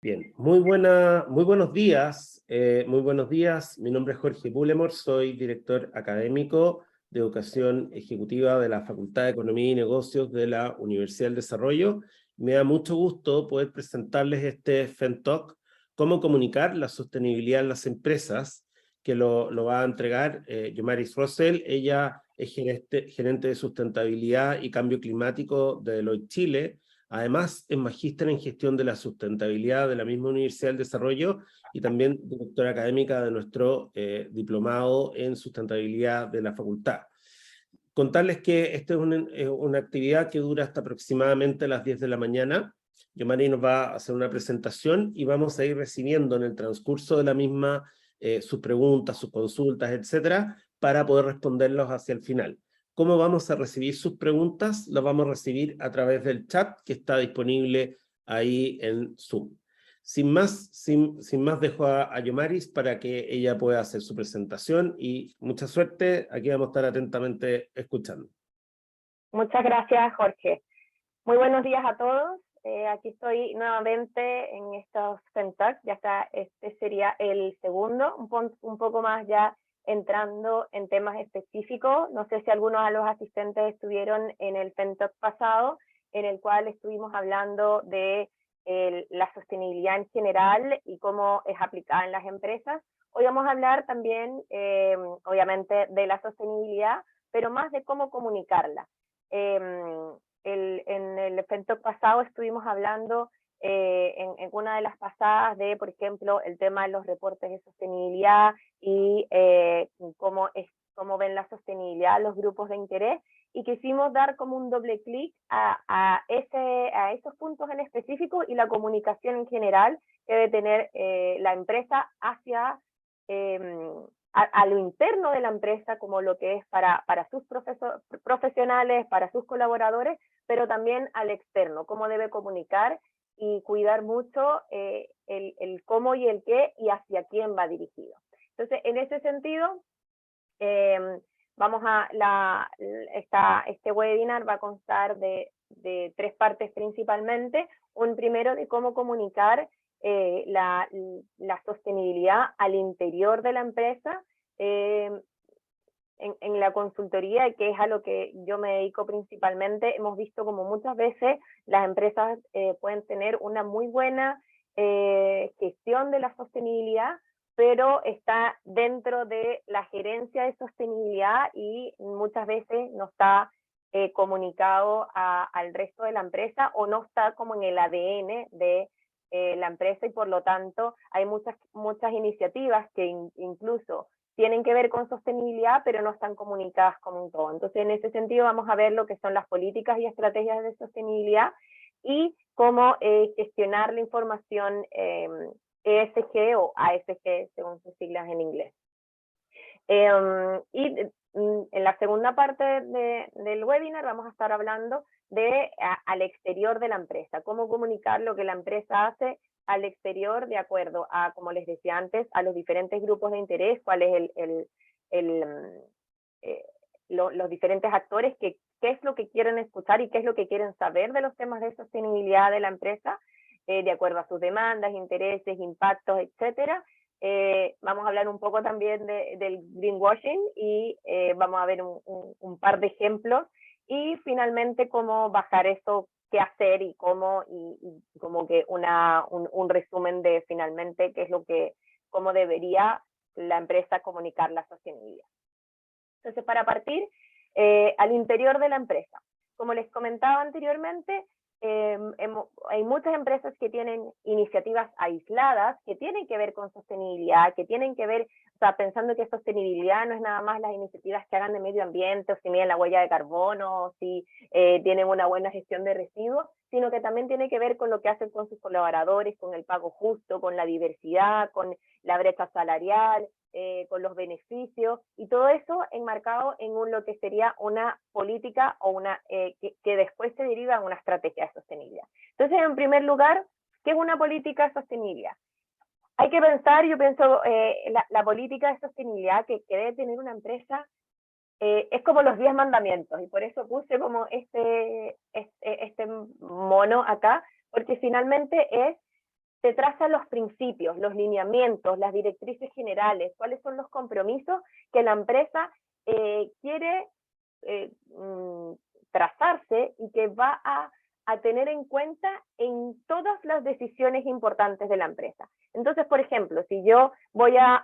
Bien, muy buenos días, muy buenos días. Mi nombre es Jorge Bullemor, soy director académico de Educación Ejecutiva de la Facultad de Economía y Negocios de la Universidad del Desarrollo. Me da mucho gusto poder presentarles este FENTalk, cómo comunicar la sostenibilidad en las empresas, que lo va a entregar Yomaris Rosell. Ella es gerente de sustentabilidad y cambio climático de Deloitte Chile. Además, es magíster en gestión de la sustentabilidad de la misma Universidad del Desarrollo y también directora académica de nuestro diplomado en sustentabilidad de la facultad. Contarles que esta es una actividad que dura hasta aproximadamente las 10 de la mañana. Yomari nos va a hacer una presentación y vamos a ir recibiendo en el transcurso de la misma sus preguntas, sus consultas, etcétera, para poder responderlos hacia el final. ¿Cómo vamos a recibir sus preguntas? Las vamos a recibir a través del chat que está disponible ahí en Zoom. Sin más dejo a Yomaris para que ella pueda hacer su presentación y mucha suerte. Aquí vamos a estar atentamente escuchando. Muchas gracias, Jorge. Muy buenos días a todos. Aquí estoy nuevamente en estos FENTalk. Ya está, este sería el segundo, un poco más ya entrando en temas específicos. No sé si algunos de los asistentes estuvieron en el FENTalk pasado, en el cual estuvimos hablando de la sostenibilidad en general y cómo es aplicada en las empresas. Hoy vamos a hablar también, obviamente, de la sostenibilidad, pero más de cómo comunicarla. En el evento pasado estuvimos hablando en una de las pasadas de, por ejemplo, el tema de los reportes de sostenibilidad y cómo ven la sostenibilidad los grupos de interés, y quisimos dar como un doble clic a esos puntos en específico y la comunicación en general que debe tener la empresa hacia a lo interno de la empresa, como lo que es para sus profesionales, para sus colaboradores, pero también al externo, cómo debe comunicar y cuidar mucho el cómo y el qué y hacia quién va dirigido. Entonces, en ese sentido, este webinar va a constar de tres partes principalmente. Un primero de cómo comunicar la sostenibilidad al interior de la empresa. En la consultoría, que es a lo que yo me dedico principalmente, hemos visto como muchas veces las empresas pueden tener una muy buena gestión de la sostenibilidad, pero está dentro de la gerencia de sostenibilidad y muchas veces no está comunicado al resto de la empresa, o no está como en el ADN de la empresa, y por lo tanto hay muchas iniciativas que incluso tienen que ver con sostenibilidad, pero no están comunicadas como un todo. Entonces, en ese sentido, vamos a ver lo que son las políticas y estrategias de sostenibilidad y cómo gestionar la información ESG o ASG, según sus siglas en inglés. En la segunda parte del webinar vamos a estar hablando al exterior de la empresa, cómo comunicar lo que la empresa hace al exterior de acuerdo a, como les decía antes, a los diferentes grupos de interés, cuál es los diferentes actores, qué es lo que quieren escuchar y qué es lo que quieren saber de los temas de sostenibilidad de la empresa, de acuerdo a sus demandas, intereses, impactos, etcétera. Vamos a hablar un poco también del greenwashing y vamos a ver un par de ejemplos, y finalmente cómo bajar eso, qué hacer y cómo, y como que un resumen de finalmente qué es cómo debería la empresa comunicar la sostenibilidad. Entonces, para partir, al interior de la empresa, como les comentaba anteriormente, hay muchas empresas que tienen iniciativas aisladas que tienen que ver con sostenibilidad, que tienen que ver, o sea, pensando que sostenibilidad no es nada más las iniciativas que hagan de medio ambiente, o si miden la huella de carbono, o si tienen una buena gestión de residuos, sino que también tiene que ver con lo que hacen con sus colaboradores, con el pago justo, con la diversidad, con la brecha salarial, con los beneficios, y todo eso enmarcado en lo que sería una política o que después se deriva en una estrategia de sostenibilidad. Entonces, en primer lugar, ¿qué es una política de sostenibilidad? Hay que pensar, yo pienso, la política de sostenibilidad que debe tener una empresa es como los 10 mandamientos, y por eso puse como este mono acá, porque finalmente es te traza los principios, los lineamientos, las directrices generales, cuáles son los compromisos que la empresa quiere trazarse y que va a tener en cuenta en todas las decisiones importantes de la empresa. Entonces, por ejemplo, si yo voy a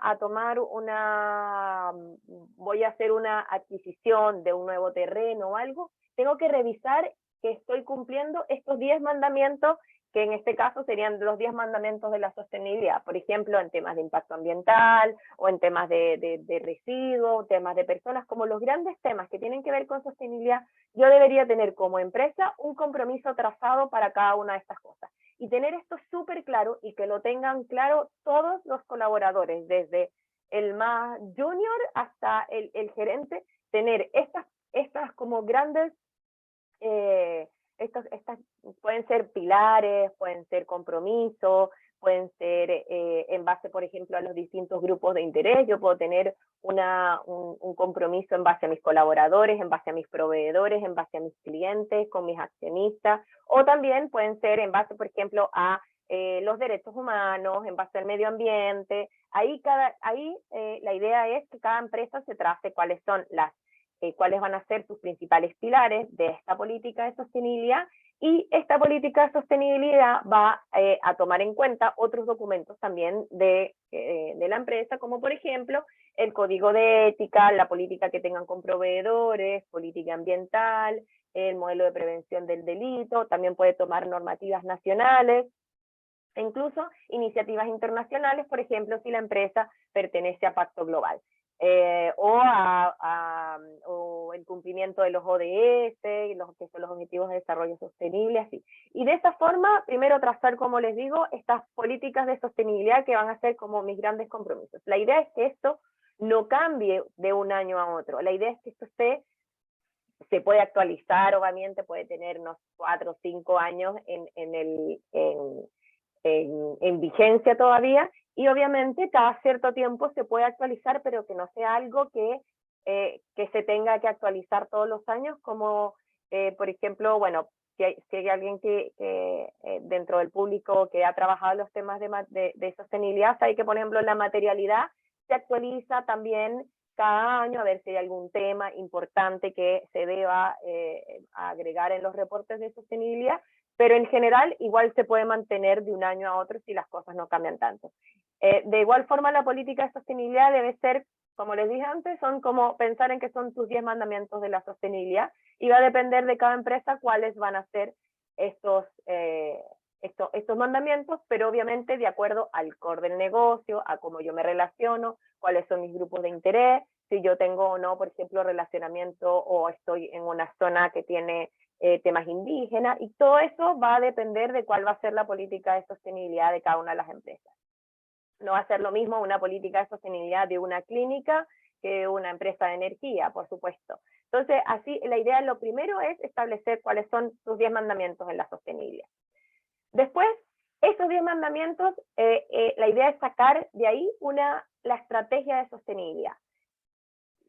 hacer una adquisición de un nuevo terreno o algo, tengo que revisar que estoy cumpliendo estos 10 mandamientos, que en este caso serían los 10 mandamientos de la sostenibilidad, por ejemplo, en temas de impacto ambiental, o en temas de residuos, temas de personas, como los grandes temas que tienen que ver con sostenibilidad. Yo debería tener como empresa un compromiso trazado para cada una de estas cosas, y tener esto súper claro, y que lo tengan claro todos los colaboradores, desde el más junior hasta el gerente, tener estas como grandes estas pueden ser pilares, pueden ser compromisos, pueden ser en base, por ejemplo, a los distintos grupos de interés. Yo puedo tener un compromiso en base a mis colaboradores, en base a mis proveedores, en base a mis clientes, con mis accionistas, o también pueden ser en base, por ejemplo, a los derechos humanos, en base al medio ambiente. Ahí la idea es que cada empresa se trace cuáles son cuáles van a ser sus principales pilares de esta política de sostenibilidad, y esta política de sostenibilidad va a tomar en cuenta otros documentos también de la empresa, como por ejemplo el código de ética, la política que tengan con proveedores, política ambiental, el modelo de prevención del delito, también puede tomar normativas nacionales, e incluso iniciativas internacionales, por ejemplo, si la empresa pertenece a Pacto Global. O el cumplimiento de los ODS, los que son los Objetivos de Desarrollo Sostenible, así. Y de esta forma, primero trazar, como les digo, estas políticas de sostenibilidad que van a ser como mis grandes compromisos. La idea es que esto no cambie de un año a otro. La idea es que esto se puede actualizar, obviamente puede tener unos 4 o 5 años en vigencia todavía, y obviamente cada cierto tiempo se puede actualizar, pero que no sea algo que se tenga que actualizar todos los años, como por ejemplo, bueno, si hay alguien que dentro del público que ha trabajado los temas de sostenibilidad, sabe que por ejemplo la materialidad se actualiza también cada año, a ver si hay algún tema importante que se deba agregar en los reportes de sostenibilidad, pero en general igual se puede mantener de un año a otro si las cosas no cambian tanto. De igual forma, la política de sostenibilidad debe ser, como les dije antes, son como pensar en que son tus 10 mandamientos de la sostenibilidad, y va a depender de cada empresa cuáles van a ser estos mandamientos, pero obviamente de acuerdo al core del negocio, a cómo yo me relaciono, cuáles son mis grupos de interés, si yo tengo o no, por ejemplo, relacionamiento o estoy en una zona que tiene temas indígenas, y todo eso va a depender de cuál va a ser la política de sostenibilidad de cada una de las empresas. No va a ser lo mismo una política de sostenibilidad de una clínica que una empresa de energía, por supuesto. Entonces, así, la idea, lo primero es establecer cuáles son sus 10 mandamientos en la sostenibilidad. Después, esos 10 mandamientos, la idea es sacar de ahí la estrategia de sostenibilidad.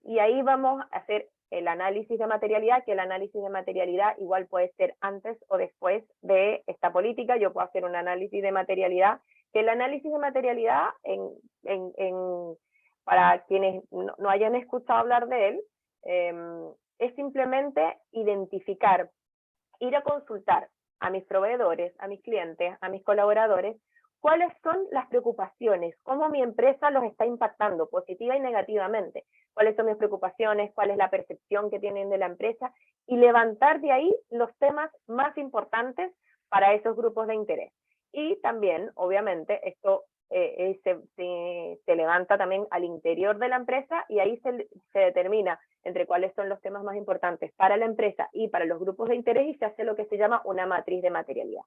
Y ahí vamos a hacer el análisis de materialidad, que el análisis de materialidad igual puede ser antes o después de esta política. Yo puedo hacer un análisis de materialidad, que el análisis de materialidad, para quienes no hayan escuchado hablar de él, es simplemente identificar, ir a consultar a mis proveedores, a mis clientes, a mis colaboradores, cuáles son las preocupaciones, cómo mi empresa los está impactando positiva y negativamente, cuáles son mis preocupaciones, cuál es la percepción que tienen de la empresa, y levantar de ahí los temas más importantes para esos grupos de interés. Y también, obviamente, esto se levanta también al interior de la empresa, y ahí se determina entre cuáles son los temas más importantes para la empresa y para los grupos de interés, y se hace lo que se llama una matriz de materialidad.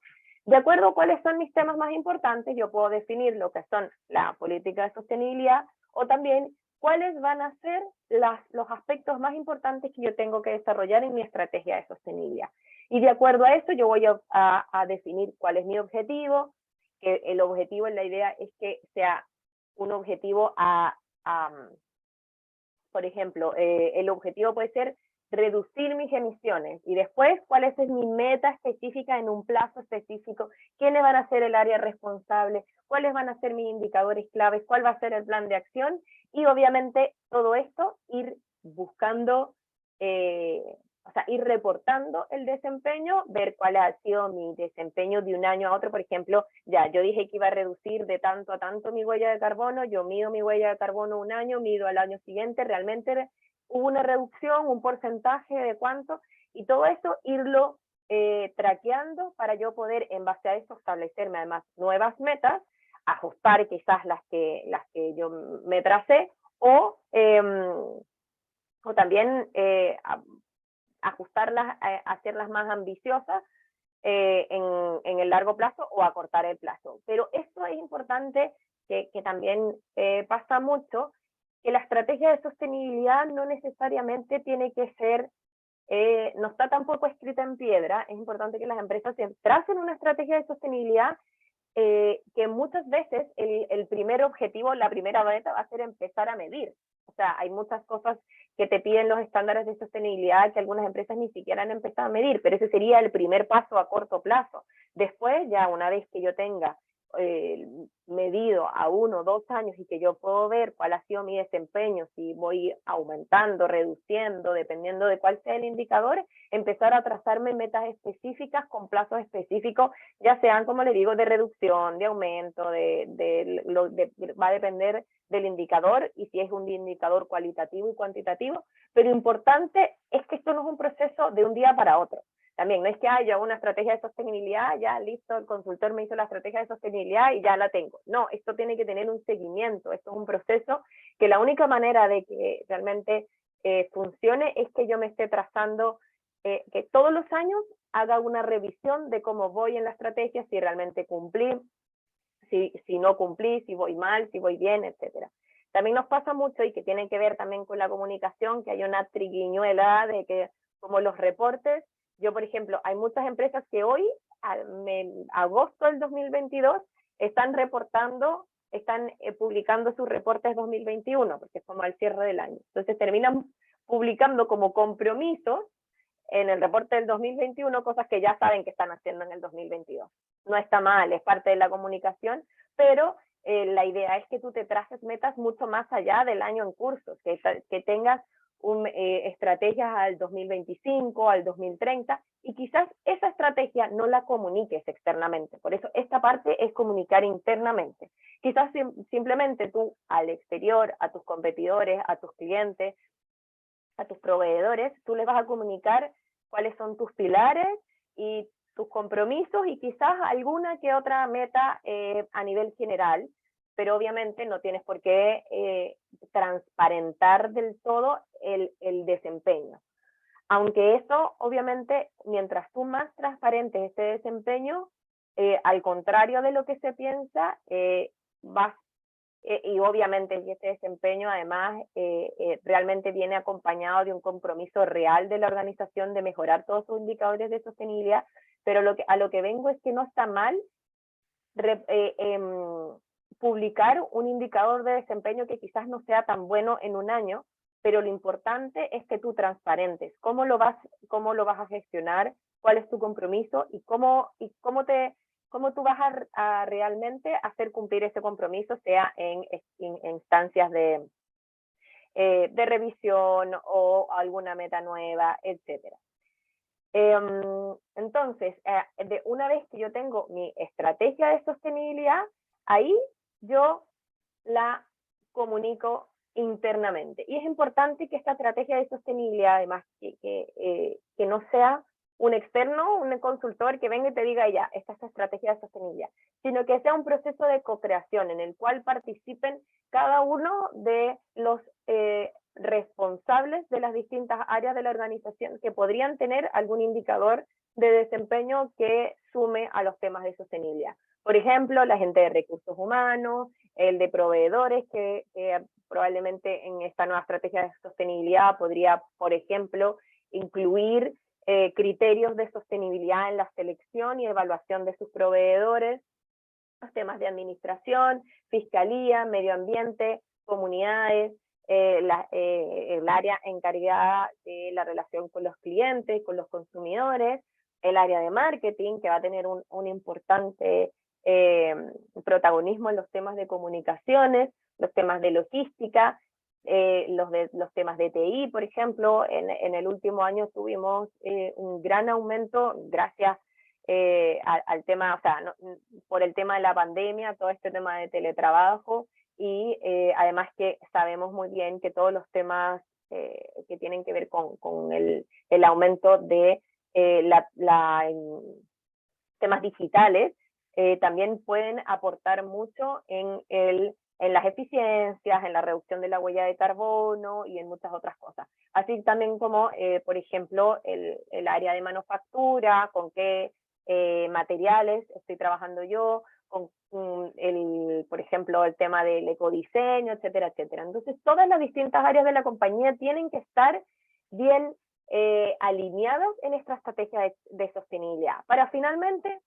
De acuerdo a cuáles son mis temas más importantes, yo puedo definir lo que son la política de sostenibilidad, o también cuáles van a ser los aspectos más importantes que yo tengo que desarrollar en mi estrategia de sostenibilidad. Y de acuerdo a eso, yo voy a definir cuál es mi objetivo, que el objetivo, la idea es que sea un objetivo por ejemplo, el objetivo puede ser reducir mis emisiones y después cuál es mi meta específica en un plazo específico, quiénes van a ser el área responsable, cuáles van a ser mis indicadores claves, cuál va a ser el plan de acción y obviamente todo esto ir buscando, o sea, ir reportando el desempeño, ver cuál ha sido mi desempeño de un año a otro. Por ejemplo, ya yo dije que iba a reducir de tanto a tanto mi huella de carbono, yo mido mi huella de carbono un año, mido al año siguiente, realmente hubo una reducción, un porcentaje de cuánto, y todo eso irlo traqueando para yo poder en base a eso establecerme además nuevas metas, ajustar quizás las que yo me tracé, o también ajustarlas, hacerlas más ambiciosas en el largo plazo o acortar el plazo. Pero esto es importante que también pasa mucho, que la estrategia de sostenibilidad no necesariamente tiene que ser, no está tampoco escrita en piedra. Es importante que las empresas se tracen una estrategia de sostenibilidad que muchas veces el primer objetivo, la primera meta va a ser empezar a medir. O sea, hay muchas cosas que te piden los estándares de sostenibilidad que algunas empresas ni siquiera han empezado a medir, pero ese sería el primer paso a corto plazo. Después, ya una vez que yo tenga medido a 1 o 2 años y que yo puedo ver cuál ha sido mi desempeño, si voy aumentando, reduciendo, dependiendo de cuál sea el indicador, empezar a trazarme metas específicas con plazos específicos, ya sean, como le digo, de reducción, de aumento, va a depender del indicador y si es un indicador cualitativo y cuantitativo, pero importante es que esto no es un proceso de un día para otro. También no es que yo hago una estrategia de sostenibilidad, ya listo, el consultor me hizo la estrategia de sostenibilidad y ya la tengo. No, esto tiene que tener un seguimiento, esto es un proceso que la única manera de que realmente funcione es que yo me esté trazando, que todos los años haga una revisión de cómo voy en la estrategia, si realmente cumplí, si no cumplí, si voy mal, si voy bien, etc. También nos pasa mucho y que tiene que ver también con la comunicación, que hay una triguiñuela de que como los reportes, yo por ejemplo, hay muchas empresas que hoy, agosto del 2022, están reportando, están publicando sus reportes 2021, porque es como al cierre del año. Entonces terminan publicando como compromisos en el reporte del 2021 cosas que ya saben que están haciendo en el 2022. No está mal, es parte de la comunicación, pero la idea es que tú te traces metas mucho más allá del año en curso, que tengas estrategias al 2025, al 2030, y quizás esa estrategia no la comuniques externamente. Por eso esta parte es comunicar internamente. Quizás simplemente tú al exterior, a tus competidores, a tus clientes, a tus proveedores, tú les vas a comunicar cuáles son tus pilares y tus compromisos y quizás alguna que otra meta a nivel general, pero obviamente no tienes por qué transparentar del todo el desempeño. Aunque eso, obviamente, mientras tú más transparentes este desempeño, al contrario de lo que se piensa, y obviamente este desempeño además realmente viene acompañado de un compromiso real de la organización de mejorar todos sus indicadores de sostenibilidad, pero a lo que vengo es que no está mal publicar un indicador de desempeño que quizás no sea tan bueno en un año, pero lo importante es que tú transparentes cómo lo vas a gestionar, cuál es tu compromiso y cómo tú vas a realmente hacer cumplir ese compromiso, sea en instancias de revisión o alguna meta nueva, etc. Entonces, una vez que yo tengo mi estrategia de sostenibilidad, ahí yo la comunico internamente. Y es importante que esta estrategia de sostenibilidad, además, que no sea un externo, un consultor que venga y te diga ya, esta es la estrategia de sostenibilidad, sino que sea un proceso de co-creación en el cual participen cada uno de los responsables de las distintas áreas de la organización que podrían tener algún indicador de desempeño que sume a los temas de sostenibilidad. Por ejemplo, la gente de recursos humanos, el de proveedores, que probablemente en esta nueva estrategia de sostenibilidad podría, por ejemplo, incluir criterios de sostenibilidad en la selección y evaluación de sus proveedores, los temas de administración, fiscalía, medio ambiente, comunidades, el área encargada de la relación con los clientes, con los consumidores, el área de marketing, que va a tener un importante protagonismo en los temas de comunicaciones, los temas de logística, los temas de TI, por ejemplo. En el último año tuvimos un gran aumento gracias al tema, o sea, no, por el tema de la pandemia, todo este tema de teletrabajo, y además que sabemos muy bien que todos los temas que tienen que ver con el aumento de temas digitales también pueden aportar mucho en las eficiencias, en la reducción de la huella de carbono y en muchas otras cosas. Así también como, por ejemplo, el área de manufactura, con qué materiales estoy trabajando yo, con por ejemplo, el tema del ecodiseño, etcétera, etcétera. Entonces, todas las distintas áreas de la compañía tienen que estar bien alineados en esta estrategia de sostenibilidad, para finalmente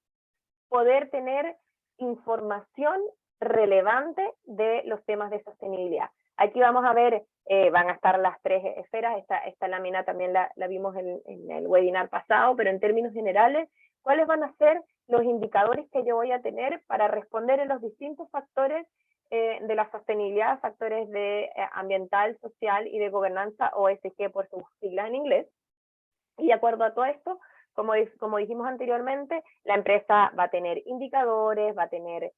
poder tener información relevante de los temas de sostenibilidad. Aquí vamos a ver, van a estar las tres esferas, esta lámina también la vimos en el webinar pasado, pero en términos generales, ¿cuáles van a ser los indicadores que yo voy a tener para responder en los distintos factores de la sostenibilidad, factores de ambiental, social y de gobernanza, o ESG por sus siglas en inglés? Y de acuerdo a todo esto, como dijimos anteriormente, la empresa va a tener indicadores, va a tener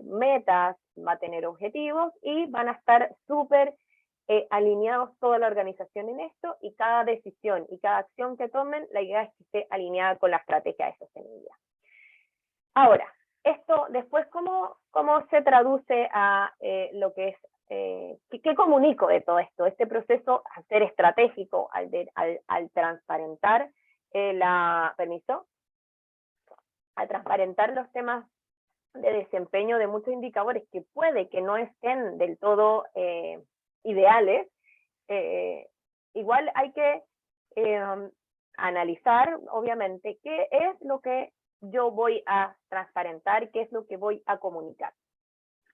metas, va a tener objetivos, y van a estar súper alineados toda la organización en esto, y cada decisión y cada acción que tomen, la idea es que esté alineada con la estrategia de sostenibilidad. Ahora, esto después, ¿cómo se traduce a lo que es, qué comunico de todo esto? Este proceso, al ser estratégico, al transparentar al transparentar los temas de desempeño de muchos indicadores que puede que no estén del todo ideales, igual hay que analizar, obviamente, qué es lo que yo voy a transparentar, qué es lo que voy a comunicar.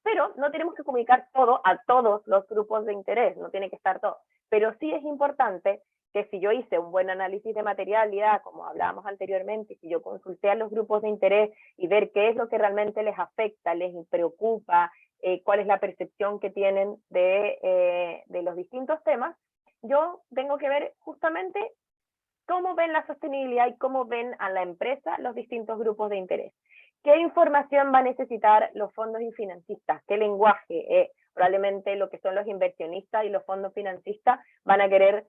Pero no tenemos que comunicar todo a todos los grupos de interés, no tiene que estar todo. Pero sí es importante que si yo hice un buen análisis de materialidad, como hablábamos anteriormente, si yo consulté a los grupos de interés y ver qué es lo que realmente les afecta, les preocupa, cuál es la percepción que tienen de los distintos temas, yo tengo que ver justamente cómo ven la sostenibilidad y cómo ven a la empresa los distintos grupos de interés. ¿Qué información va a necesitar los fondos y financistas? ¿Qué lenguaje? Probablemente lo que son los inversionistas y los fondos financistas van a querer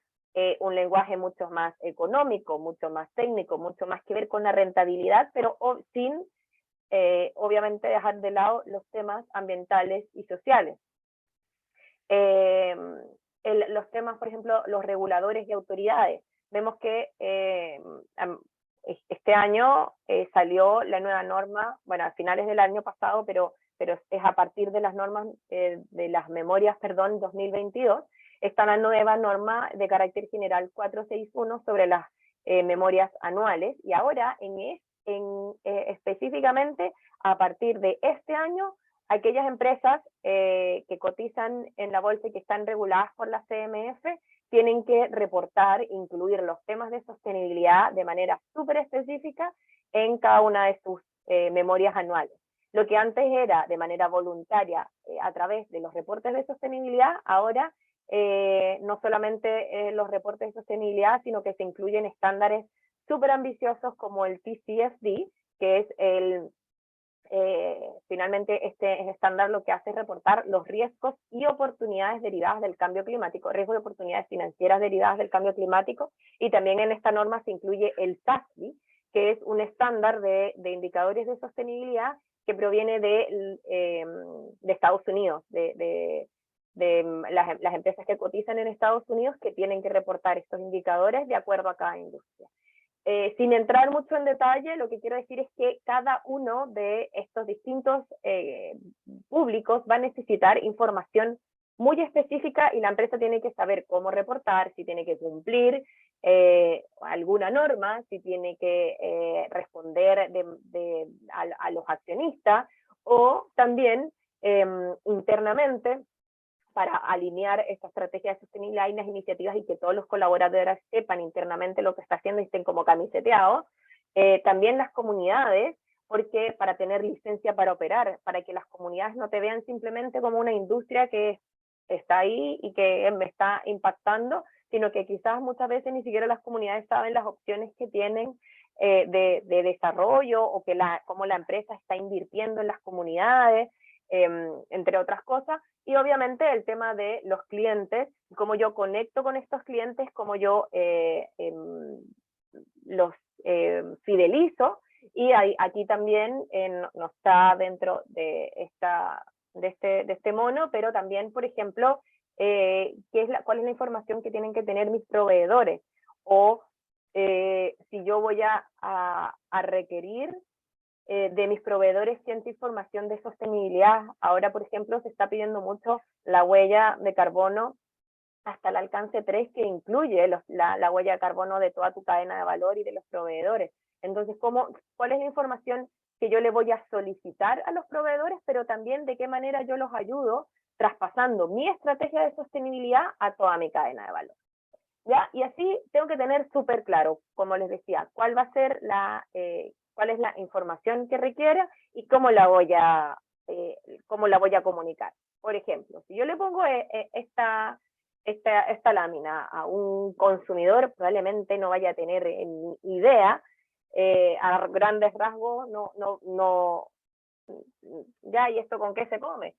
un lenguaje mucho más económico, mucho más técnico, mucho más que ver con la rentabilidad, pero sin obviamente dejar de lado los temas ambientales y sociales. Los temas, por ejemplo, los reguladores y autoridades. Vemos que este año salió la nueva norma, bueno, a finales del año pasado, pero es a partir de las normas, de las memorias, 2022, está la nueva norma de carácter general 461 sobre las memorias anuales, y ahora específicamente a partir de este año, aquellas empresas que cotizan en la bolsa y que están reguladas por la CMF tienen que reportar, incluir los temas de sostenibilidad de manera súper específica en cada una de sus memorias anuales. Lo que antes era de manera voluntaria a través de los reportes de sostenibilidad, ahora no solamente los reportes de sostenibilidad, sino que se incluyen estándares súper ambiciosos como el TCFD, que es finalmente este estándar lo que hace es reportar los riesgos y oportunidades derivadas del cambio climático, riesgos y oportunidades financieras derivadas del cambio climático, y también en esta norma se incluye el SASB, que es un estándar de indicadores de sostenibilidad que proviene de Estados Unidos, de las empresas que cotizan en Estados Unidos, que tienen que reportar estos indicadores de acuerdo a cada industria. Sin entrar mucho en detalle, lo que quiero decir es que cada uno de estos distintos públicos va a necesitar información muy específica, y la empresa tiene que saber cómo reportar, si tiene que cumplir alguna norma, si tiene que responder a los accionistas, o también internamente para alinear esta estrategia de sostenibilidad y las iniciativas y que todos los colaboradores sepan internamente lo que está haciendo y estén como camiseteados. También las comunidades, porque para tener licencia para operar, para que las comunidades no te vean simplemente como una industria que está ahí y que me está impactando, sino que quizás muchas veces ni siquiera las comunidades saben las opciones que tienen de desarrollo o que cómo la empresa está invirtiendo en las comunidades, entre otras cosas. Y obviamente el tema de los clientes, cómo yo conecto con estos clientes, cómo yo los fidelizo. Y aquí también no está dentro de este mono, pero también, por ejemplo, cuál es la información que tienen que tener mis proveedores, o si yo voy a requerir de mis proveedores cierta información de sostenibilidad. Ahora, por ejemplo, se está pidiendo mucho la huella de carbono hasta el alcance 3, que incluye la huella de carbono de toda tu cadena de valor y de los proveedores. Entonces, ¿cuál es la información que yo le voy a solicitar a los proveedores, pero también de qué manera yo los ayudo traspasando mi estrategia de sostenibilidad a toda mi cadena de valor? ¿Ya? Y así tengo que tener súper claro, como les decía, cuál va a ser cuál es la información que requiera y cómo la voy a comunicar. Por ejemplo, si yo le pongo esta lámina a un consumidor, probablemente no vaya a tener ni idea, a grandes rasgos, ya, ¿y esto con qué se come?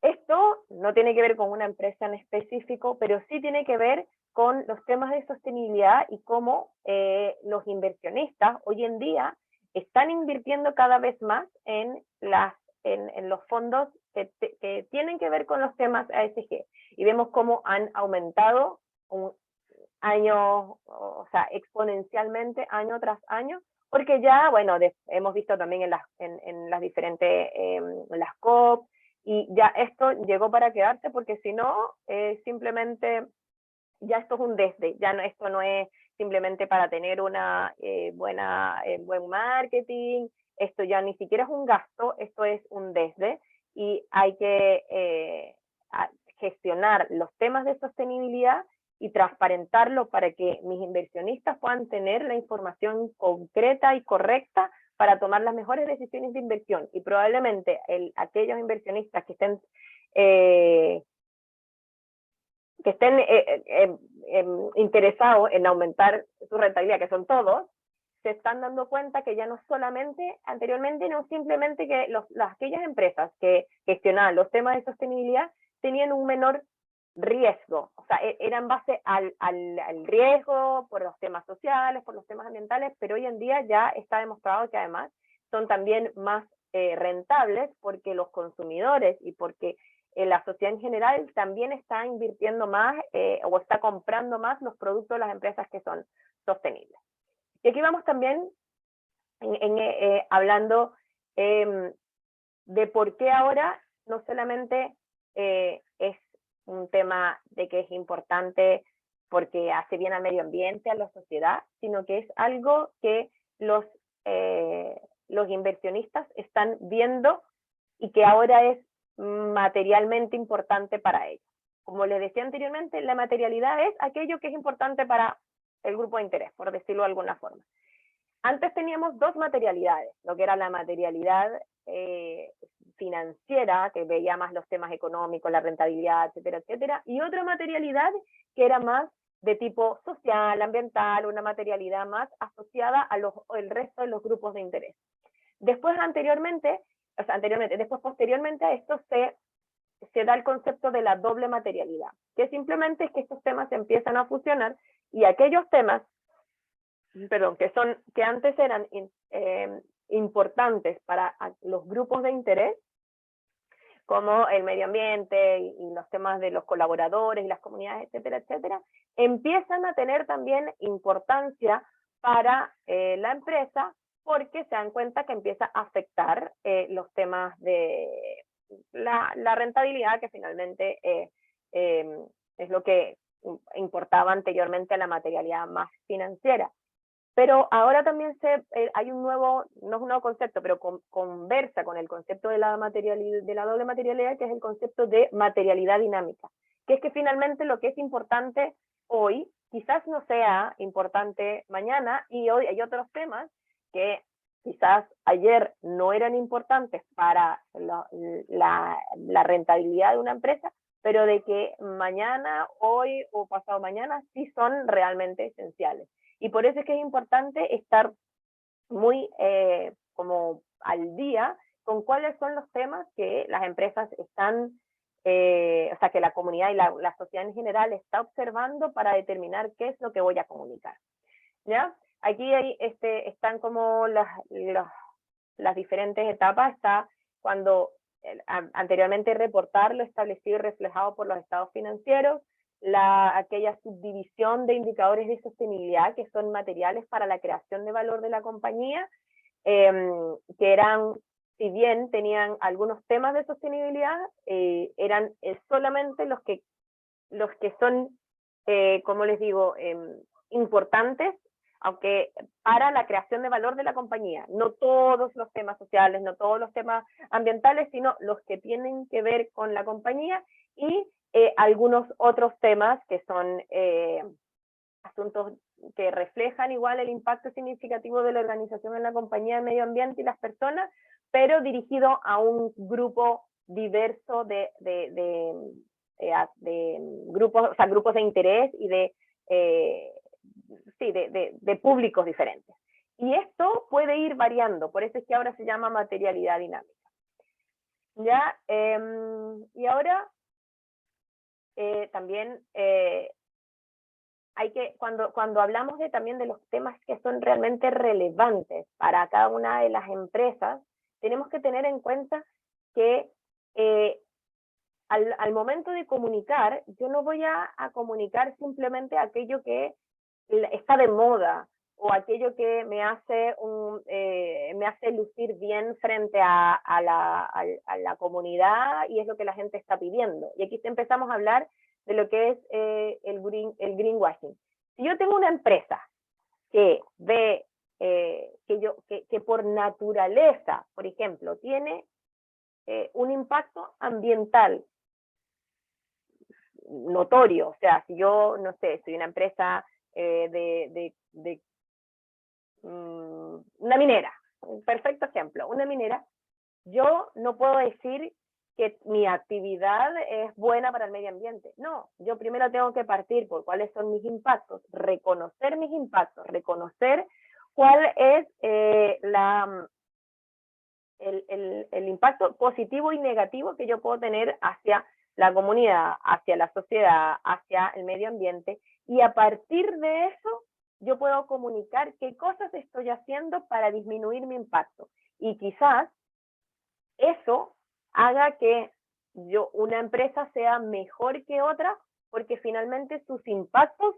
Esto no tiene que ver con una empresa en específico, pero sí tiene que ver con los temas de sostenibilidad y cómo los inversionistas hoy en día están invirtiendo cada vez más en los fondos que tienen que ver con los temas ESG. Y vemos cómo han aumentado exponencialmente año tras año, porque ya, bueno, hemos visto también en las diferentes, las COP, y ya esto llegó para quedarse, porque si no, simplemente, ya esto es un desde, esto no es simplemente para tener una buen marketing, esto ya ni siquiera es un gasto, esto es un desde, y hay que gestionar los temas de sostenibilidad y transparentarlo para que mis inversionistas puedan tener la información concreta y correcta para tomar las mejores decisiones de inversión. Y probablemente aquellos inversionistas que estén interesados en aumentar su rentabilidad, que son todos, se están dando cuenta que ya no solamente, anteriormente, no simplemente que aquellas empresas que gestionaban los temas de sostenibilidad tenían un menor riesgo, o sea, era en base al riesgo por los temas sociales, por los temas ambientales, pero hoy en día ya está demostrado que además son también más rentables, porque los consumidores y porque la sociedad en general también está invirtiendo más o está comprando más los productos de las empresas que son sostenibles. Y aquí vamos también hablando de por qué ahora no solamente es un tema de que es importante porque hace bien al medio ambiente, a la sociedad, sino que es algo que los inversionistas están viendo y que ahora es materialmente importante para ellos. Como les decía anteriormente, la materialidad es aquello que es importante para el grupo de interés, por decirlo de alguna forma. Antes teníamos dos materialidades, lo que era la materialidad financiera, que veía más los temas económicos, la rentabilidad, etcétera, etcétera, y otra materialidad que era más de tipo social, ambiental, una materialidad más asociada al resto de los grupos de interés. Después, posteriormente a esto se da el concepto de la doble materialidad, que simplemente es que estos temas se empiezan a fusionar y aquellos temas, que antes eran importantes para los grupos de interés, como el medio ambiente y los temas de los colaboradores y las comunidades, etcétera, etcétera, empiezan a tener también importancia para la empresa, porque se dan cuenta que empieza a afectar los temas de la rentabilidad, que finalmente es lo que importaba anteriormente a la materialidad más financiera. Pero ahora también hay un nuevo, no es un nuevo concepto, pero conversa con el concepto de la doble materialidad, que es el concepto de materialidad dinámica, que es que finalmente lo que es importante hoy, quizás no sea importante mañana, y hoy hay otros temas que quizás ayer no eran importantes para la rentabilidad de una empresa, pero de que mañana, hoy o pasado mañana sí son realmente esenciales. Y por eso es que es importante estar muy como al día con cuáles son los temas que las empresas están, o sea, que la comunidad y la sociedad en general está observando para determinar qué es lo que voy a comunicar. ¿Ya? Aquí están como las diferentes etapas. Está cuando anteriormente reportar lo establecido y reflejado por los estados financieros, aquella subdivisión de indicadores de sostenibilidad que son materiales para la creación de valor de la compañía, que eran, si bien tenían algunos temas de sostenibilidad, eran solamente los que son, como les digo, importantes, aunque para la creación de valor de la compañía, no todos los temas sociales, no todos los temas ambientales, sino los que tienen que ver con la compañía, y algunos otros temas que son asuntos que reflejan igual el impacto significativo de la organización en la compañía, el medio ambiente y las personas, pero dirigido a un grupo diverso de grupos, o sea, grupos de interés y de públicos diferentes. Y esto puede ir variando, por eso es que ahora se llama materialidad dinámica. ¿Ya? Y ahora también hay que, cuando hablamos también de los temas que son realmente relevantes para cada una de las empresas, tenemos que tener en cuenta que al momento de comunicar, yo no voy a comunicar simplemente aquello que está de moda o aquello que me hace lucir bien frente a la comunidad y es lo que la gente está pidiendo. Y aquí empezamos a hablar de lo que es el greenwashing. Si yo tengo una empresa que ve que por naturaleza, por ejemplo, tiene un impacto ambiental notorio, o sea, si yo, no sé, soy una empresa una minera, un perfecto ejemplo, una minera, yo no puedo decir que mi actividad es buena para el medio ambiente. No, yo primero tengo que partir por cuáles son mis impactos, reconocer mis impactos, reconocer cuál es el impacto positivo y negativo que yo puedo tener hacia la comunidad, hacia la sociedad, hacia el medio ambiente, y a partir de eso yo puedo comunicar qué cosas estoy haciendo para disminuir mi impacto. Y quizás eso haga que una empresa sea mejor que otra, porque finalmente sus impactos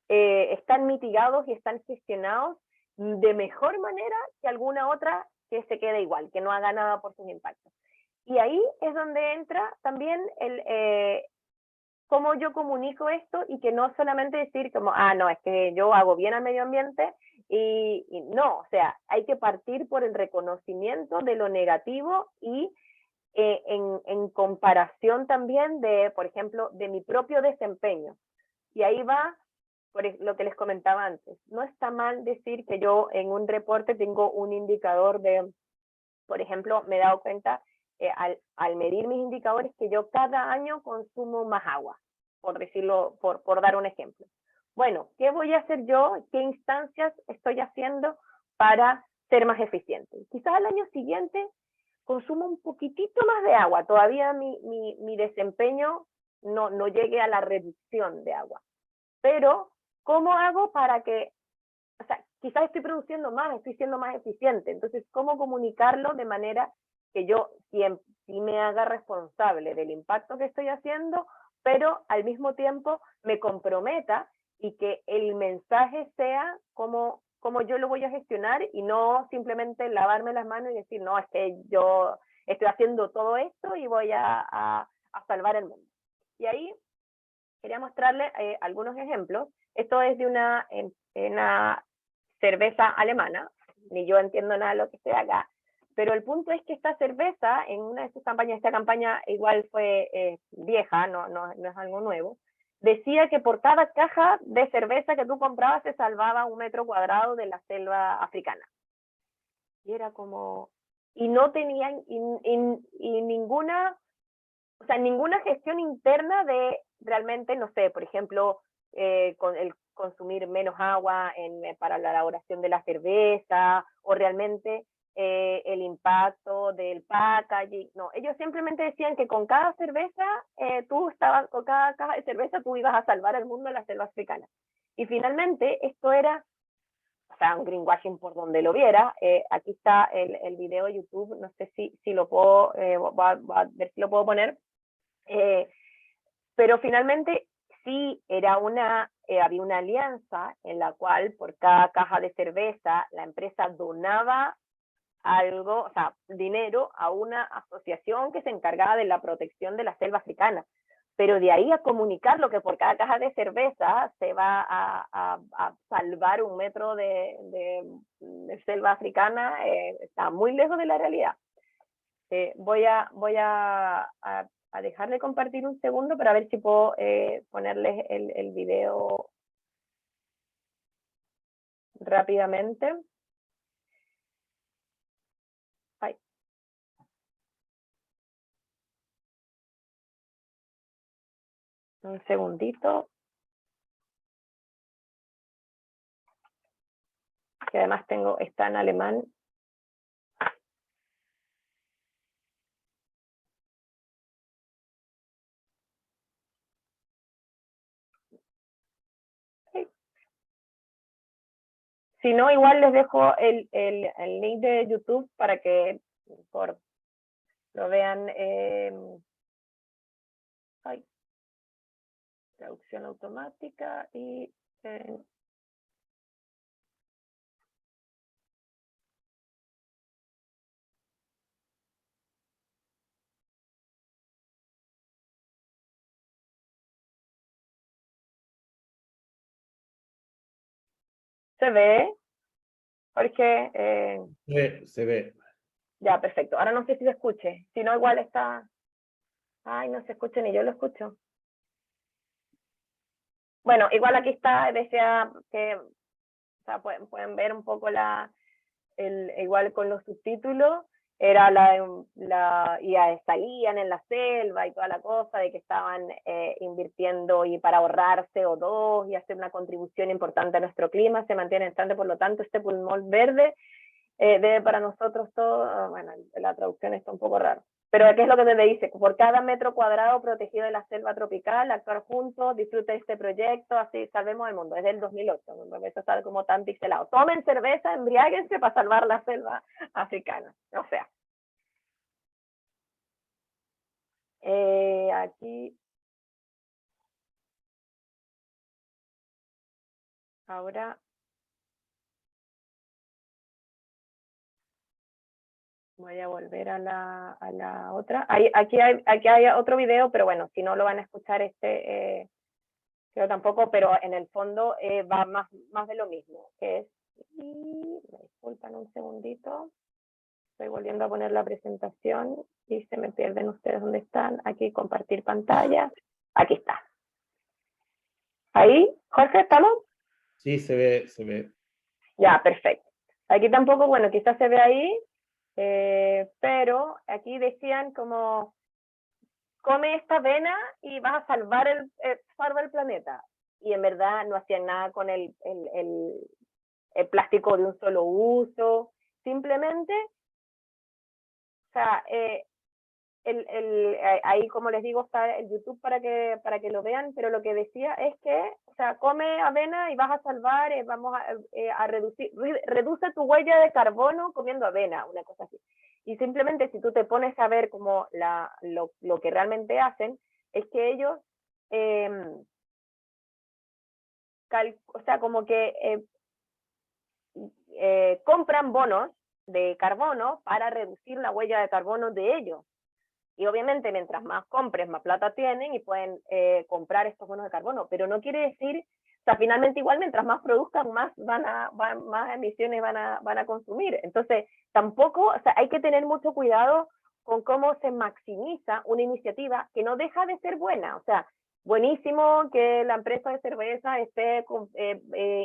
están mitigados y están gestionados de mejor manera que alguna otra que se quede igual, que no haga nada por sus impactos. Y ahí es donde entra también cómo yo comunico esto, y que no solamente decir como, no, es que yo hago bien al medio ambiente, y no, o sea, hay que partir por el reconocimiento de lo negativo y en comparación también de, por ejemplo, de mi propio desempeño. Y ahí va por lo que les comentaba antes. No está mal decir que yo en un reporte tengo un indicador de, por ejemplo, me he dado cuenta al medir mis indicadores que yo cada año consumo más agua, por decirlo, por dar un ejemplo. Bueno, ¿qué voy a hacer yo? ¿Qué instancias estoy haciendo para ser más eficiente? Quizás al año siguiente consumo un poquitito más de agua, todavía mi desempeño no llegue a la reducción de agua. Pero, ¿cómo hago para que, o sea, quizás estoy produciendo más, estoy siendo más eficiente? Entonces, ¿cómo comunicarlo de manera que yo sí me haga responsable del impacto que estoy haciendo, pero al mismo tiempo me comprometa y que el mensaje sea como yo lo voy a gestionar, y no simplemente lavarme las manos y decir, no, es que yo estoy haciendo todo esto y voy a salvar el mundo? Y ahí quería mostrarles algunos ejemplos. Esto es de una cerveza alemana, ni yo entiendo nada de lo que sea acá, pero el punto es que esta cerveza, en una de sus campañas, esta campaña igual fue vieja, no es algo nuevo, decía que por cada caja de cerveza que tú comprabas se salvaba 1 metro cuadrado de la selva africana. Y era como, y no tenían ninguna, o sea, ninguna gestión interna de realmente, no sé, por ejemplo, con el consumir menos agua para la elaboración de la cerveza, o realmente el impacto del packaging. No, ellos simplemente decían que con cada cerveza, con cada caja de cerveza tú ibas a salvar el mundo de la selva africana. Y finalmente esto era, o sea, un greenwashing por donde lo viera. Aquí está el video de YouTube, no sé si lo puedo, voy a ver si lo puedo poner. Pero finalmente sí era había una alianza en la cual por cada caja de cerveza la empresa donaba algo, o sea, dinero a una asociación que se encargaba de la protección de la selva africana. Pero de ahí a comunicar lo que por cada caja de cerveza se va a salvar 1 metro de selva africana, está muy lejos de la realidad. Voy a dejar de compartir un segundo para ver si puedo ponerles el video rápidamente. Ay. Un segundito. Que además está en alemán. Si no, igual les dejo el link de YouTube para que lo vean. Traducción automática y... ¿Se ve? Porque... Se ve. Ya, perfecto. Ahora no sé si se escuche. Si no, igual está... Ay, no se escucha ni yo lo escucho. Bueno, igual aquí está, decía que, o sea, pueden ver un poco igual con los subtítulos, era y salían en la selva y toda la cosa de que estaban invirtiendo y para ahorrar CO2 y hacer una contribución importante a nuestro clima, se mantiene estable, por lo tanto este pulmón verde debe para nosotros todo, bueno, la traducción está un poco rara. Pero ¿qué es lo que te dice? Por cada metro cuadrado protegido de la selva tropical, actuar juntos, disfrute de este proyecto, así salvemos el mundo. Es del 2008, eso está como tan pixelado. Tomen cerveza, embriáguense para salvar la selva africana. O sea. Aquí. Ahora. Voy a volver a la otra. Aquí hay otro video, pero bueno, si no lo van a escuchar creo tampoco, pero en el fondo va más de lo mismo, que es, me disculpan un segundito, estoy volviendo a poner la presentación y se me pierden ustedes dónde están, aquí compartir pantalla, aquí está. Ahí, Jorge, ¿estamos? Sí, se ve. Ya, perfecto. Aquí tampoco, bueno, quizás se ve ahí, pero aquí decían como, come esta avena y vas a salvar el planeta. Y en verdad no hacían nada con el plástico de un solo uso, simplemente, o sea, ahí como les digo está el YouTube para que lo vean, pero lo que decía es que, o sea, come avena y vas a salvar, vamos a reduce tu huella de carbono comiendo avena, una cosa así. Y simplemente si tú te pones a ver como lo que realmente hacen, es que ellos, o sea, como que compran bonos de carbono para reducir la huella de carbono de ellos. Y obviamente mientras más compres, más plata tienen y pueden comprar estos bonos de carbono, pero no quiere decir, o sea, finalmente igual mientras más produzcan, más más emisiones van a consumir. Entonces, tampoco, o sea, hay que tener mucho cuidado con cómo se maximiza una iniciativa que no deja de ser buena. O sea, buenísimo que la empresa de cerveza esté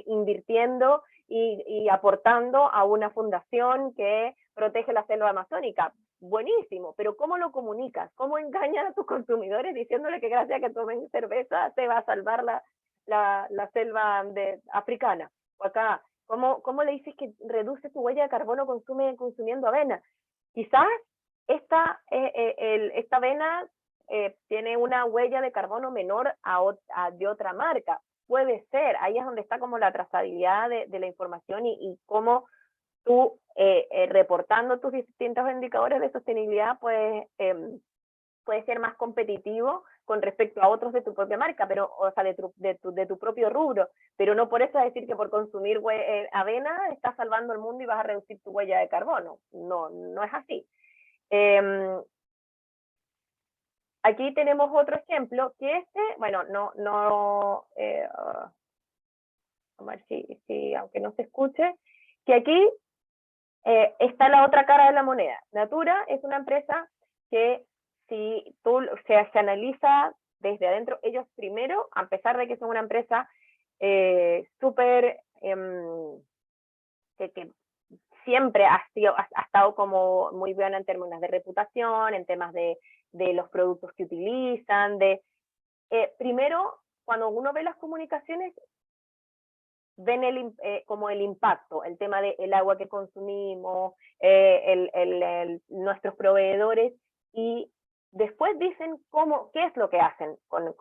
invirtiendo y aportando a una fundación que protege la selva amazónica. Buenísimo, pero ¿cómo lo comunicas? ¿Cómo engañas a tus consumidores diciéndole que gracias a que tomen cerveza se va a salvar la selva africana? O acá, ¿cómo le dices que reduce tu huella de carbono consumiendo avena? Quizás esta avena tiene una huella de carbono menor de otra marca. Puede ser, ahí es donde está como la trazabilidad de la información y cómo tú reportando tus distintos indicadores de sostenibilidad puedes ser más competitivo con respecto a otros de tu propia marca, pero, o sea, de tu propio rubro, pero no por eso es decir que por consumir avena estás salvando el mundo y vas a reducir tu huella de carbono. No, no es así. Aquí tenemos otro ejemplo, que bueno, a ver si aunque no se escuche, que aquí está la otra cara de la moneda. Natura es una empresa que si tú se analiza desde adentro, ellos primero, a pesar de que son una empresa súper que siempre ha estado como muy buena en términos de reputación, en temas de los productos que utilizan, primero, cuando uno ve las comunicaciones, ven como el impacto, el tema del agua que consumimos, nuestros proveedores, y después dicen qué es lo que hacen con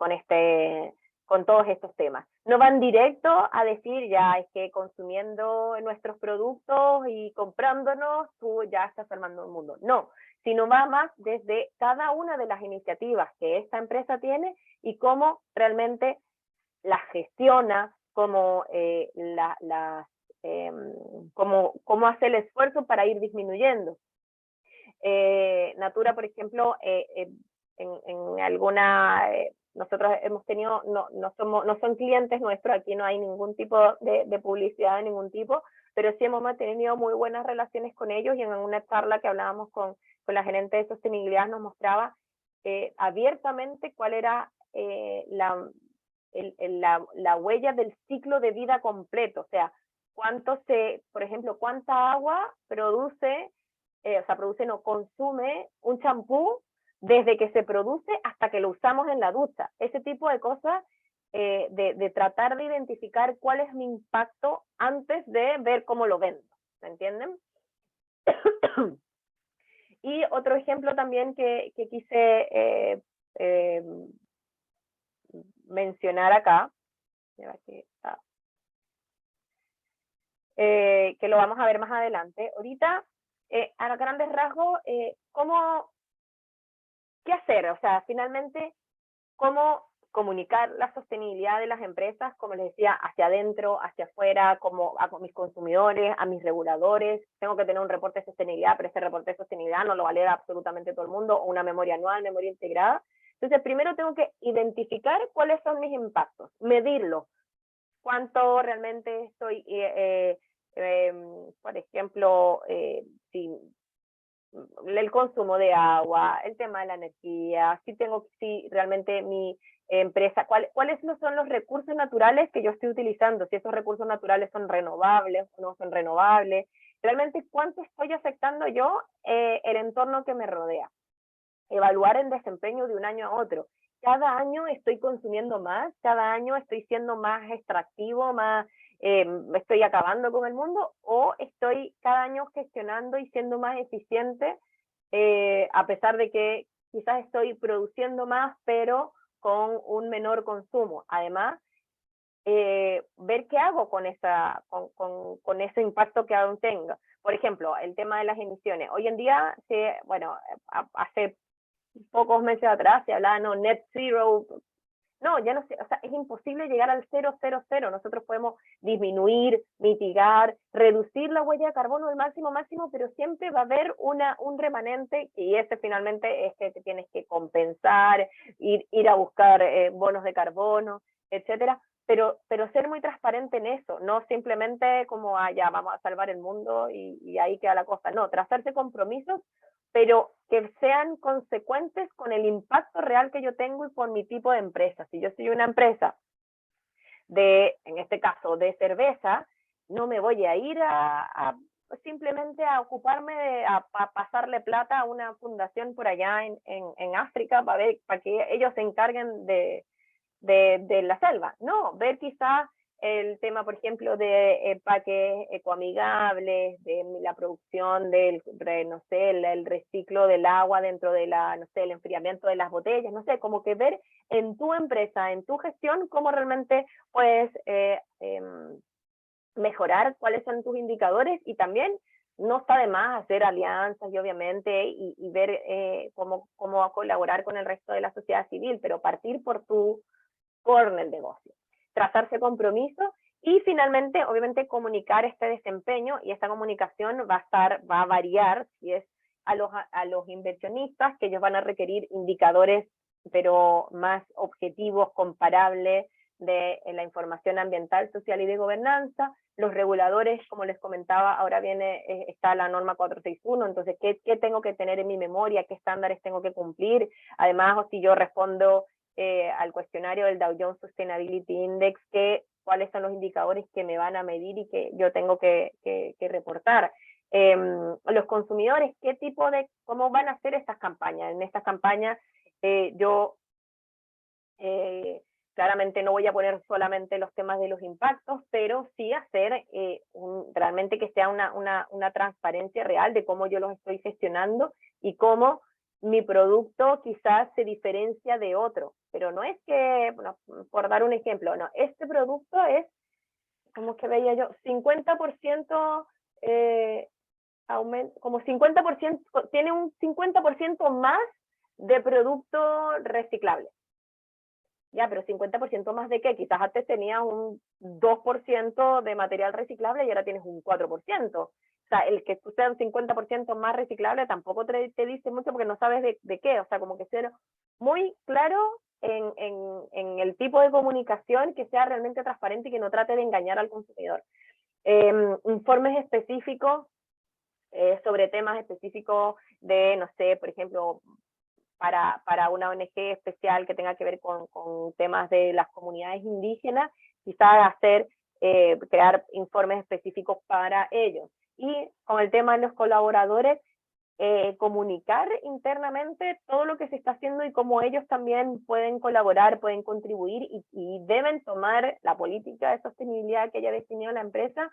todos estos temas. No van directo a decir, ya es que consumiendo nuestros productos y comprándonos, tú ya estás salvando el mundo. No, sino va más desde cada una de las iniciativas que esta empresa tiene y cómo realmente las gestiona, cómo hace el esfuerzo para ir disminuyendo. Natura, por ejemplo, en alguna, nosotros hemos tenido, no son clientes nuestros, aquí no hay ningún tipo de publicidad de ningún tipo, pero sí hemos mantenido muy buenas relaciones con ellos, y en una charla que hablábamos con la gerente de sostenibilidad nos mostraba abiertamente cuál era la huella del ciclo de vida completo, o sea, por ejemplo, cuánta agua produce, consume un champú desde que se produce hasta que lo usamos en la ducha. Ese tipo de cosas, de tratar de identificar cuál es mi impacto antes de ver cómo lo vendo, ¿me entienden? Y otro ejemplo también que quise mencionar acá, que lo vamos a ver más adelante. Ahorita, a grandes rasgos, ¿qué hacer? O sea, finalmente, ¿cómo comunicar la sostenibilidad de las empresas, como les decía, hacia adentro, hacia afuera, como a mis consumidores, a mis reguladores? Tengo que tener un reporte de sostenibilidad, pero ese reporte de sostenibilidad no lo valida absolutamente todo el mundo, o una memoria anual, memoria integrada. Entonces, primero tengo que identificar cuáles son mis impactos, medirlo, cuánto realmente estoy, por ejemplo, si el consumo de agua, el tema de la energía, si realmente mi empresa, cuáles son los recursos naturales que yo estoy utilizando, si esos recursos naturales son renovables o no son renovables, realmente cuánto estoy afectando yo el entorno que me rodea. Evaluar el desempeño de un año a otro. Cada año estoy consumiendo más, cada año estoy siendo más extractivo, estoy acabando con el mundo, o estoy cada año gestionando y siendo más eficiente, a pesar de que quizás estoy produciendo más, pero con un menor consumo. Además, ver qué hago con ese impacto que aún tengo. Por ejemplo, el tema de las emisiones. Hoy en día, hace pocos meses atrás se hablaba, no, net zero, No, ya no sé, o sea, es imposible llegar al 000. Nosotros podemos disminuir, mitigar, reducir la huella de carbono al máximo, pero siempre va a haber un remanente, y ese finalmente es que te tienes que compensar, ir a buscar bonos de carbono, etcétera. Pero ser muy transparente en eso, no simplemente como, ya, vamos a salvar el mundo y ahí queda la cosa. No, trazarse compromisos, pero que sean consecuentes con el impacto real que yo tengo y con mi tipo de empresa. Si yo soy una empresa en este caso, de cerveza, no me voy a ir simplemente a ocuparme a pasarle plata a una fundación por allá en África para que ellos se encarguen de la selva. No, ver quizás el tema, por ejemplo, de empaques ecoamigables, de la producción del, no sé, el reciclo del agua dentro de no sé, el enfriamiento de las botellas, no sé, como que ver en tu empresa, en tu gestión, cómo realmente puedes mejorar, cuáles son tus indicadores, y también no está de más hacer alianzas y obviamente y ver cómo colaborar con el resto de la sociedad civil, pero partir por el negocio, trazarse compromisos y finalmente, obviamente, comunicar este desempeño, y esta comunicación va a variar si es a los inversionistas, que ellos van a requerir indicadores pero más objetivos, comparables de la información ambiental, social y de gobernanza. Los reguladores, como les comentaba, ahora está la norma 461, entonces, ¿qué tengo que tener en mi memoria? ¿Qué estándares tengo que cumplir? Además, o si yo respondo al cuestionario del Dow Jones Sustainability Index, cuáles son los indicadores que me van a medir y que yo tengo que reportar. Los consumidores, cómo van a hacer estas campañas. En estas campañas yo claramente no voy a poner solamente los temas de los impactos, pero sí hacer realmente que sea una transparencia real de cómo yo los estoy gestionando y cómo mi producto quizás se diferencia de otro. Pero no es que, bueno, por dar un ejemplo, no, este producto es, como que veía yo, 50% como 50%, tiene un 50% más de producto reciclable. Ya, pero 50% más de qué? Quizás antes tenías un 2% de material reciclable y ahora tienes un 4%. O sea, el que tú seas un 50% más reciclable tampoco te dice mucho porque no sabes de qué. O sea, como que ser muy claro en el tipo de comunicación, que sea realmente transparente y que no trate de engañar al consumidor. Informes específicos sobre temas específicos de, no sé, por ejemplo, para una ONG especial que tenga que ver con temas de las comunidades indígenas, quizás crear informes específicos para ellos. Y con el tema de los colaboradores, comunicar internamente todo lo que se está haciendo y cómo ellos también pueden colaborar, pueden contribuir y deben tomar la política de sostenibilidad que haya definido la empresa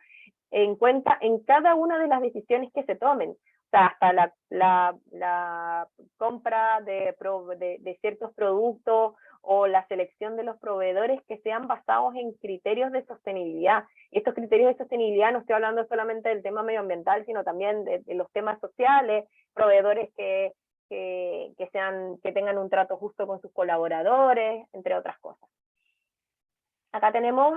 en cuenta en cada una de las decisiones que se tomen. O sea, hasta la compra de ciertos productos o la selección de los proveedores que sean basados en criterios de sostenibilidad. Y estos criterios de sostenibilidad no estoy hablando solamente del tema medioambiental, sino también de los temas sociales, proveedores que tengan un trato justo con sus colaboradores, entre otras cosas. Acá tenemos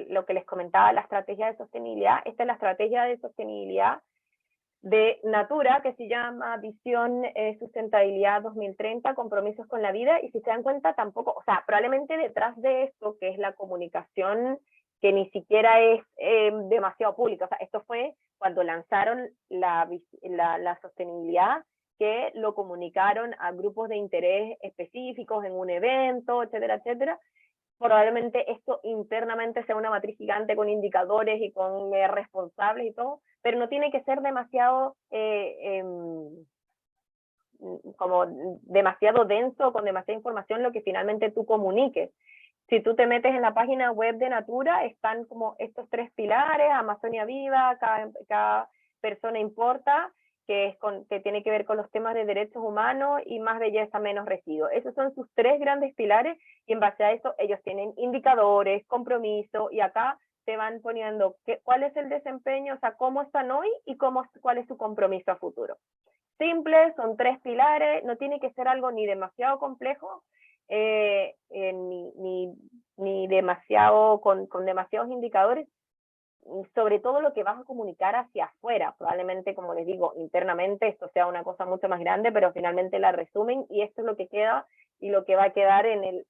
lo que les comentaba, la estrategia de sostenibilidad. Esta es la estrategia de sostenibilidad de Natura, que se llama Visión Sustentabilidad 2030, Compromisos con la Vida, y si se dan cuenta tampoco, o sea, probablemente detrás de esto, que es la comunicación, que ni siquiera es demasiado pública, o sea, esto fue cuando lanzaron la sostenibilidad, que lo comunicaron a grupos de interés específicos en un evento, etcétera, etcétera. Probablemente esto internamente sea una matriz gigante con indicadores y con responsables y todo, pero no tiene que ser demasiado como demasiado denso, con demasiada información lo que finalmente tú comuniques. Si tú te metes en la página web de Natura, están como estos 3 pilares: Amazonia Viva, cada persona importa, que tiene que ver con los temas de derechos humanos, y Más belleza, menos residuos. Esos son sus 3 grandes pilares, y en base a eso ellos tienen indicadores, compromiso, y acá te van poniendo cuál es el desempeño, o sea, cómo están hoy y cuál es su compromiso a futuro. Simple, son 3 pilares, no tiene que ser algo ni demasiado complejo, ni demasiado, con demasiados indicadores, sobre todo lo que vas a comunicar hacia afuera. Probablemente, como les digo, internamente esto sea una cosa mucho más grande, pero finalmente la resumen y esto es lo que queda y lo que va a quedar en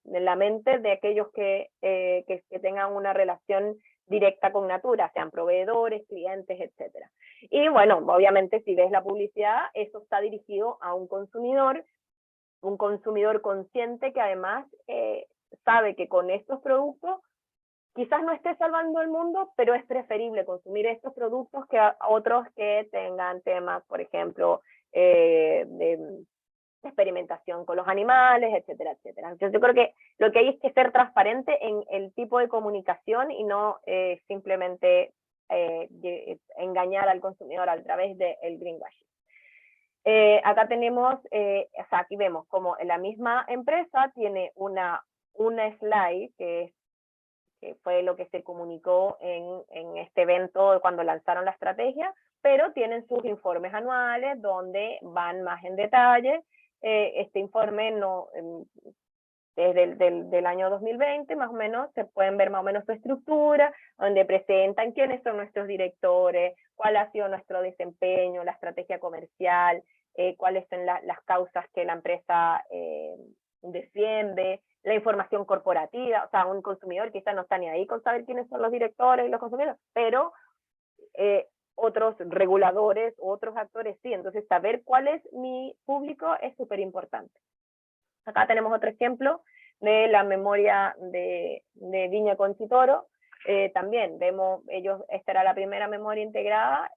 la mente de aquellos que tengan una relación directa con Natura, sean proveedores, clientes, etcétera. Y bueno, obviamente si ves la publicidad, eso está dirigido a un consumidor consciente que además sabe que con estos productos quizás no esté salvando el mundo, pero es preferible consumir estos productos que otros que tengan temas, por ejemplo, de experimentación con los animales, etcétera, etcétera. Entonces yo creo que lo que hay es que ser transparente en el tipo de comunicación y no simplemente engañar al consumidor a través del greenwashing. Acá tenemos, o sea, aquí vemos como la misma empresa tiene una slide que fue lo que se comunicó en este evento cuando lanzaron la estrategia, pero tienen sus informes anuales donde van más en detalle. Este informe desde del año 2020, más o menos, se pueden ver más o menos su estructura, donde presentan quiénes son nuestros directores, cuál ha sido nuestro desempeño, la estrategia comercial, cuáles son las causas que la empresa defiende, la información corporativa. O sea, un consumidor quizás no está ni ahí con saber quiénes son los directores y los consumidores, pero otros reguladores, otros actores sí. Entonces, saber cuál es mi público es súper importante. Acá tenemos otro ejemplo de la memoria de Viña Conchitoro. También vemos, esta era la primera memoria integrada,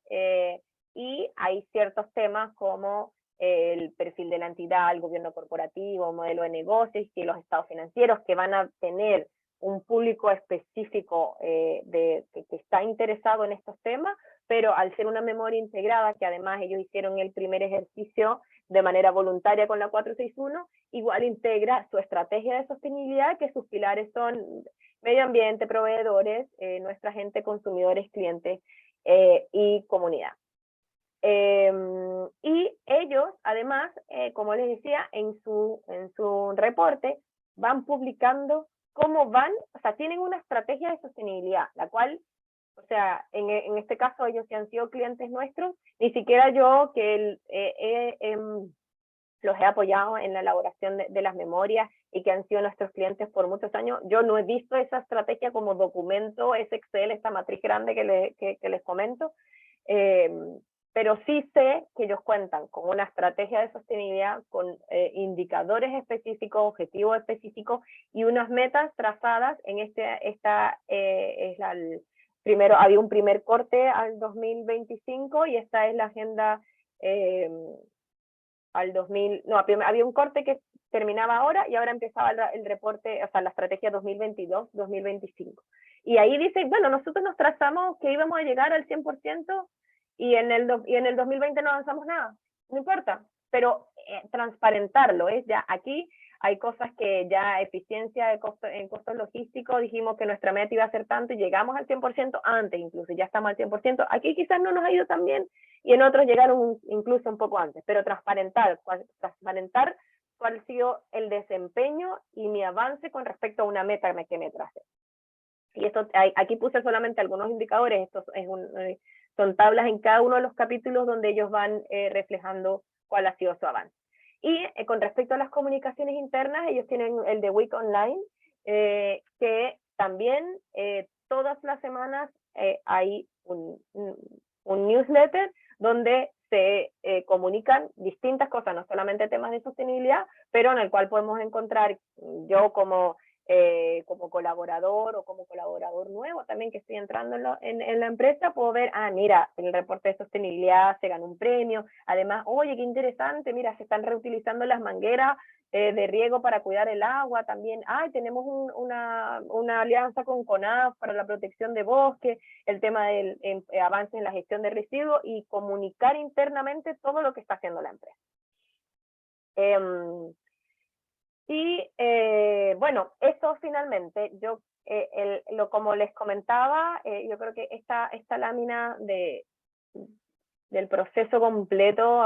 y hay ciertos temas como el perfil de la entidad, el gobierno corporativo, modelo de negocios y los estados financieros, que van a tener un público específico que está interesado en estos temas, pero al ser una memoria integrada, que además ellos hicieron el primer ejercicio de manera voluntaria con la 461, igual integra su estrategia de sostenibilidad, que sus pilares son medio ambiente, proveedores, nuestra gente, consumidores, clientes y comunidad. Y ellos, además, como les decía, en su reporte van publicando cómo van, o sea, tienen una estrategia de sostenibilidad, la cual, o sea, en este caso ellos que han sido clientes nuestros, ni siquiera yo que los he apoyado en la elaboración de las memorias y que han sido nuestros clientes por muchos años, yo no he visto esa estrategia como documento, ese Excel, esta matriz grande que les comento, pero sí sé que ellos cuentan con una estrategia de sostenibilidad, con indicadores específicos, objetivos específicos y unas metas trazadas en primero había un primer corte al 2025 y esta es la agenda al 2000, no, había un corte que terminaba ahora y ahora empezaba el reporte, o sea, la estrategia 2022-2025. Y ahí dice, bueno, nosotros nos trazamos que íbamos a llegar al 100% y en el 2020 no avanzamos nada, no importa, pero transparentarlo, es ya aquí hay cosas que ya eficiencia en costos logísticos, dijimos que nuestra meta iba a ser tanto y llegamos al 100% antes, incluso ya estamos al 100%, aquí quizás no nos ha ido tan bien y en otros llegaron incluso un poco antes, pero transparentar cuál ha sido el desempeño y mi avance con respecto a una meta que me tracé. Y esto, aquí puse solamente algunos indicadores, son tablas en cada uno de los capítulos donde ellos van reflejando cuál ha sido su avance. Y con respecto a las comunicaciones internas, ellos tienen el de Week Online, que también todas las semanas hay un newsletter donde se comunican distintas cosas, no solamente temas de sostenibilidad, pero en el cual podemos encontrar, yo como colaborador o como colaborador nuevo también que estoy entrando en la empresa, puedo ver, mira, en el reporte de sostenibilidad se ganó un premio, además, oye, qué interesante, mira, se están reutilizando las mangueras de riego para cuidar el agua, también, tenemos una alianza con CONAF para la protección de bosques, el tema del avance en la gestión de residuos y comunicar internamente todo lo que está haciendo la empresa. Y bueno, eso finalmente, yo como les comentaba, yo creo que esta lámina del proceso completo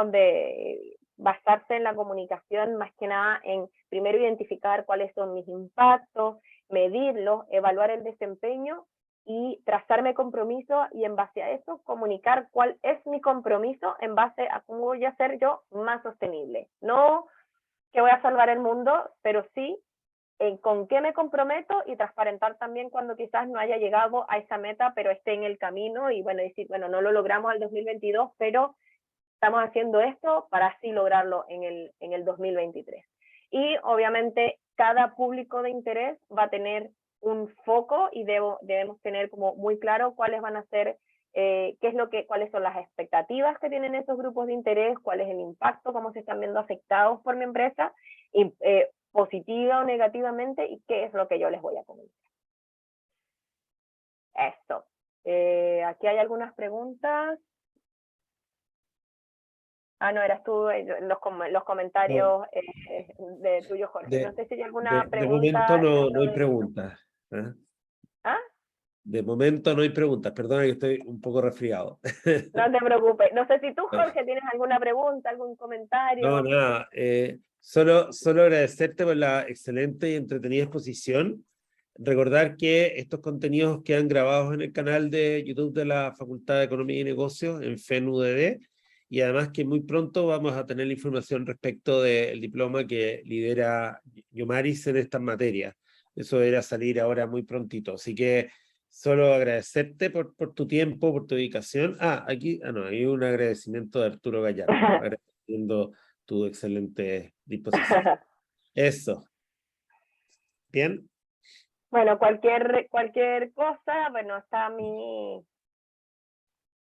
basarse en la comunicación más que nada en primero identificar cuáles son mis impactos, medirlos, evaluar el desempeño y trazarme compromiso y en base a eso comunicar cuál es mi compromiso en base a cómo voy a ser yo más sostenible. No que voy a salvar el mundo, pero sí con qué me comprometo y transparentar también cuando quizás no haya llegado a esa meta, pero esté en el camino y bueno, decir, bueno, no lo logramos al 2022, pero estamos haciendo esto para así lograrlo en el 2023. Y obviamente cada público de interés va a tener un foco y debemos tener como muy claro cuáles van a ser, cuáles son las expectativas que tienen esos grupos de interés, cuál es el impacto, cómo se están viendo afectados por mi empresa, y positiva o negativamente, y qué es lo que yo les voy a comunicar. Esto. Aquí hay algunas preguntas. Ah, no, eras tú, los comentarios de tuyo, Jorge. No sé si hay alguna pregunta. De momento no hay preguntas. ¿Eh? ¿Ah? De momento no hay preguntas. Perdona que estoy un poco resfriado. No te preocupes. No sé si tú, Jorge, tienes alguna pregunta, algún comentario. No, nada. Solo agradecerte por la excelente y entretenida exposición. Recordar que estos contenidos quedan grabados en el canal de YouTube de la Facultad de Economía y Negocios, en FENUDD, y además que muy pronto vamos a tener la información respecto del diploma que lidera Yomaris en estas materias. Eso deberá salir ahora muy prontito. Así que solo agradecerte por tu tiempo, por tu dedicación. No, hay un agradecimiento de Arturo Gallardo, agradeciendo tu excelente disposición. Eso. Bien. Bueno, cualquier cosa, bueno, está mi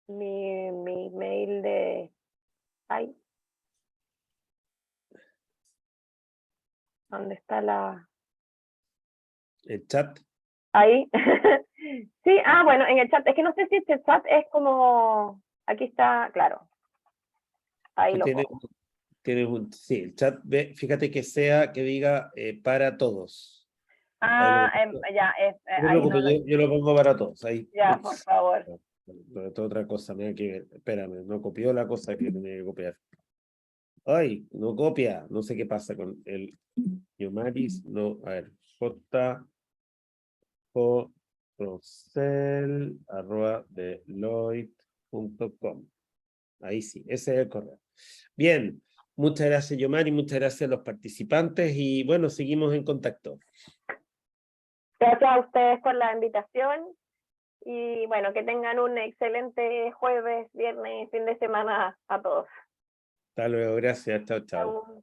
mail de... Ay. ¿Dónde está la...? El chat. Ahí. Sí, bueno, en el chat. Es que no sé si este chat es como... Aquí está, claro. Ahí lo pongo. Sí, el chat, fíjate que diga para todos. Ya, Ahí yo lo pongo para todos. Ahí. Ya, por favor. Otra cosa, me que ver. Espérame, no copió la cosa que tenía que copiar. Ay, no copia. No sé qué pasa con el Yomaris. No, a ver. j.rosell@deloitte.com. Ahí sí, ese es el correo. Bien, muchas gracias, Yomari, muchas gracias a los participantes y bueno, seguimos en contacto. Gracias a ustedes por la invitación y bueno, que tengan un excelente jueves, viernes, fin de semana a todos. Hasta luego, gracias, chao, chao. Chao.